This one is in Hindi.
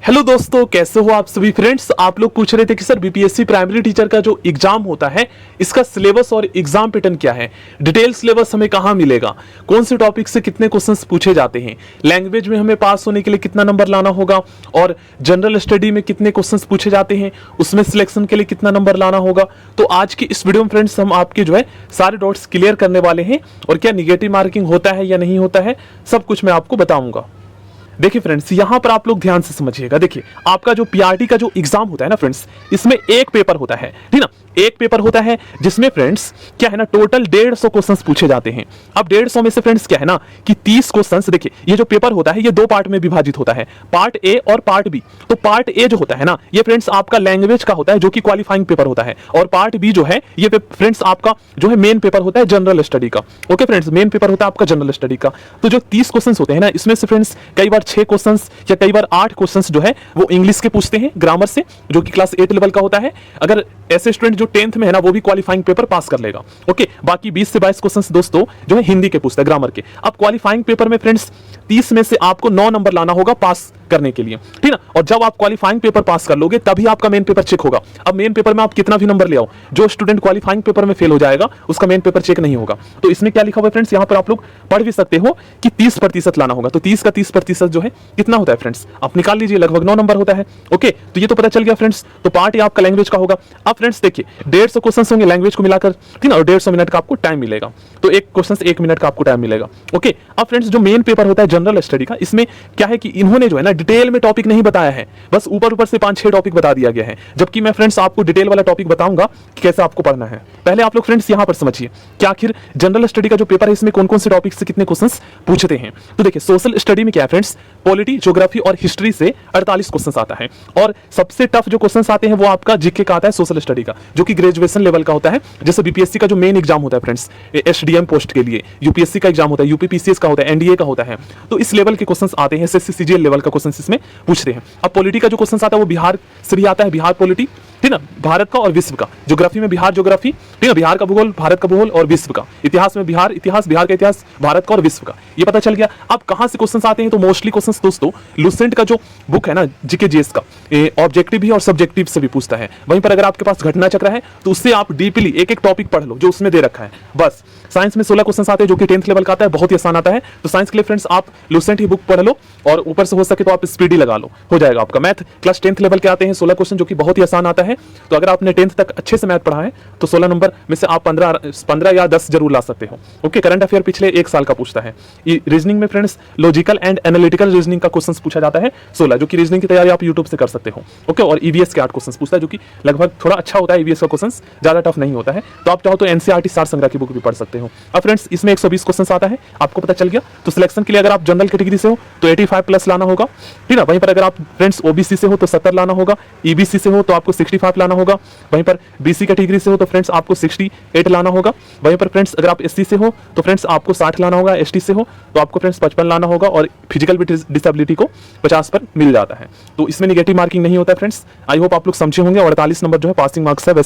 हेलो दोस्तों, कैसे हो आप सभी फ्रेंड्स। आप लोग पूछ रहे थे कि सर बीपीएससी प्राइमरी टीचर का जो एग्जाम होता है इसका सिलेबस और एग्जाम पैटर्न क्या है, डिटेल सिलेबस हमें कहां मिलेगा, कौन से टॉपिक से कितने क्वेश्चंस पूछे जाते हैं, लैंग्वेज में हमें पास होने के लिए कितना नंबर लाना होगा और जनरल स्टडी में कितने क्वेश्चंस पूछे जाते हैं, उसमें सिलेक्शन के लिए कितना नंबर लाना होगा। तो आज की इस वीडियो में फ्रेंड्स हम आपके जो है सारे डाउट्स क्लियर करने वाले हैं और क्या निगेटिव मार्किंग होता है या नहीं होता है, सब कुछ मैं आपको बताऊंगा। देखिए फ्रेंड्स, यहां पर आप लोग ध्यान से समझिएगा। देखिए आपका जो पीआरटी का जो एग्जाम होता है ना फ्रेंड्स, इसमें एक पेपर होता है, ठीक ना, एक पेपर होता है जिसमें फ्रेंड्स क्या है ना, टोटल 150 क्वेश्चंस पूछे जाते हैं। अब 150 में से फ्रेंड्स क्या है ना कि 30 क्वेश्चंस, देखिए ये जो पेपर होता है ये दो पार्ट में विभाजित होता है, पार्ट ए और पार्ट बी। तो पार्ट ए जो होता है ना ये फ्रेंड्स आपका लैंग्वेज का होता है जो कि क्वालिफाइंग पेपर होता है, और पार्ट बी जो है ये फ्रेंड्स आपका जो है मेन पेपर होता है जनरल स्टडी का। ओके फ्रेंड्स, मेन पेपर होता है आपका जनरल स्टडी का। तो जो 30 क्वेश्चंस होते हैं ना, इसमें से फ्रेंड्स कई बार 6 क्वेश्चंस या कई बार 8 क्वेश्चंस जो है वो इंग्लिश के पूछते हैं, ग्रामर से, जो कि क्लास 8 लेवल का होता है। अगर ऐसे स्टूडेंट जो 10th में है ना वो भी क्वालिफाइंग पेपर पास कर लेगा। ओके, बाकी 20 से 22 क्वेश्चंस दोस्तों जो है हिंदी के पूछते हैं, ग्रामर के। अब क्वालिफाइंग पेपर में फ्रेंड्स 30 में से आपको 9 नंबर लाना होगा पास करने के लिए, ठीक ना। और जब आप क्वालिफाइंग पेपर पास कर लोगे तभी आपका मेन पेपर चेक होगा। अब मेन पेपर में आप कितना भी नंबर ले आओ, जो स्टूडेंट क्वालिफाइंग पेपर में फेल हो जाएगा उसका मेन पेपर चेक नहीं होगा। तो इसमें क्या लिखा हुआ है फ्रेंड्स, यहाँ पर आप लोग पढ़ भी सकते हो कि 30% लाना होगा। तो 30 का 30% जो है कितना होता है फ्रेंड्स, आप निकाल लीजिए, लगभग 9 नंबर होता है। ओके, तो ये तो पता चल गया फ्रेंड्स। तो पार्ट ये आपका लैंग्वेज का होगा। अब फ्रेंड्स देखिए 150 क्वेश्चन होंगे लैंग्वेज को मिलाकर, ठीक ना, और 150 मिनट का आपको टाइम मिलेगा। तो एक क्वेश्चन 1 मिनट का आपको टाइम मिलेगा। ओके, अब फ्रेंड्स जो मेन पेपर होता है जनरल स्टडी का, इसमें क्या है कि इन्होंने जो है ना डिटेल में टॉपिक नहीं बताया है, बस ऊपर ऊपर से 5-6 टॉपिक बता दिया गया है। जबकि मैं फ्रेंड्स आपको डिटेल वाला टॉपिक बताऊंगा कि कैसे आपको पढ़ना है। पहले आप लोग फ्रेंड्स यहां पर समझिए कि आखिर जनरल स्टडी का जो पेपर है इसमें कौन कौन से टॉपिक से कितने क्वेश्चंस पूछते हैं। तो देखिए सोशल स्टडी में क्या है फ्रेंड्स, पॉलिटी, ज्योग्राफी और हिस्ट्री से 48 क्वेश्चंस आता है। और सबसे टफ जो क्वेश्चंस आते हैं वो आपका जीके का आता है, सोशल स्टडी का, जो कि ग्रेजुएशन लेवल का होता है। जैसे बीपीएससी का जो मेन एग्जाम होता है फ्रेंड्स एसडीएम पोस्ट के लिए, यूपीएससी का एग्जाम होता है, यूपीपीसीएस का होता है, एनडीए का होता है। तो इस लेवल के क्वेश्चंस आते हैं, एसएससी सीजीएल लेवल का क्वेश्चंस इसमें पूछते हैं। अब पॉलिटी का जो क्वेश्चन आता है वो बिहार से भी आता है, बिहार पॉलिटी, ठीक ना, भारत का और विश्व का। ज्योग्राफी में बिहार ज्योग्राफी, ठीक है, बिहार का भूगोल, भारत का भूगोल और विश्व का। इतिहास में बिहार इतिहास, बिहार का इतिहास, भारत का और विश्व का। ये पता चल गया। अब कहां से क्वेश्चंस आते हैं, तो मोस्टली क्वेश्चंस दोस्तों लुसेंट का जो बुक है ना जीके जीएस का, ऑब्जेक्टिव भी और सब्जेक्टिव से भी पूछता है। वहीं पर अगर आपके पास घटना चक्र है तो उससे आप डीपली एक एक टॉपिक पढ़ लो जो उसमें दे रखा है, बस। साइंस में 16 क्वेश्चंस आते हैं जो कि 10th लेवल का आता है, बहुत ही आसान आता है। तो साइंस के लिए फ्रेंड्स आप लुसेंट ही बुक पढ़ लो और ऊपर से हो सके तो आप स्पीडी लगा लो, हो जाएगा आपका। मैथ क्लास 10th लेवल के आते हैं 16 क्वेश्चन, जो कि बहुत ही आसान आता है। तो अगर आपने 10th तक अच्छे से मैथ पढ़ा है तो 16 नंबर में से आप 15 या 10 जरूर ला सकते हो। ओके, करंट अफेयर पिछले 1 साल का पूछता है। रीजनिंग में friends logical and analytical reasoning का क्वेश्चन पूछा जाता है 16, जो कि रीजनिंग की तैयारी आप यूट्यूब से कर सकते हो। ओके, और ईवीएस के 8 क्वेश्चन पूछता है, जो कि लगभग थोड़ा अच्छा होता है। ईवीएस का क्वेश्चन ज्यादा टफ नहीं होता है। तो आप चाहो तो एनसीईआरटी सार संग्रह की बुक भी पढ़ सकते हो। अब फ्रेंड्स इसमें 120 क्वेश्चन आता है, आपको पता चल गया। तो सिलेक्शन के लिए अगर आप जनरल कैटेगरी से हो तो 85 प्लस लाना होगा, ठीक है। वहीं पर अगर आप फ्रेंड्स ओबीसी से हो तो 70 लाना होगा, ईबीसी से हो तो आपको 65 लाना होगा, वहीं पर बीसी कैटेगरी से हो तो फ्रेंड्स आपको 68 लाना होगा, वहीं पर फ्रेंड्स अगर आप एससी से हो तो फ्रेंड्स आपको 60 लाना होगा, एसटी से हो तो आपको फ्रेंड्स 55 लाना होगा, और फिजिकल डिसेबिलिटी को 50 पर मिल जाता है। तो इसमें निगेटिव मार्किंग नहीं होता है फ्रेंड्स। आई होप आप लोग समझे होंगे। 48 नंबर जो है पासिंग मार्क्स है। वैसे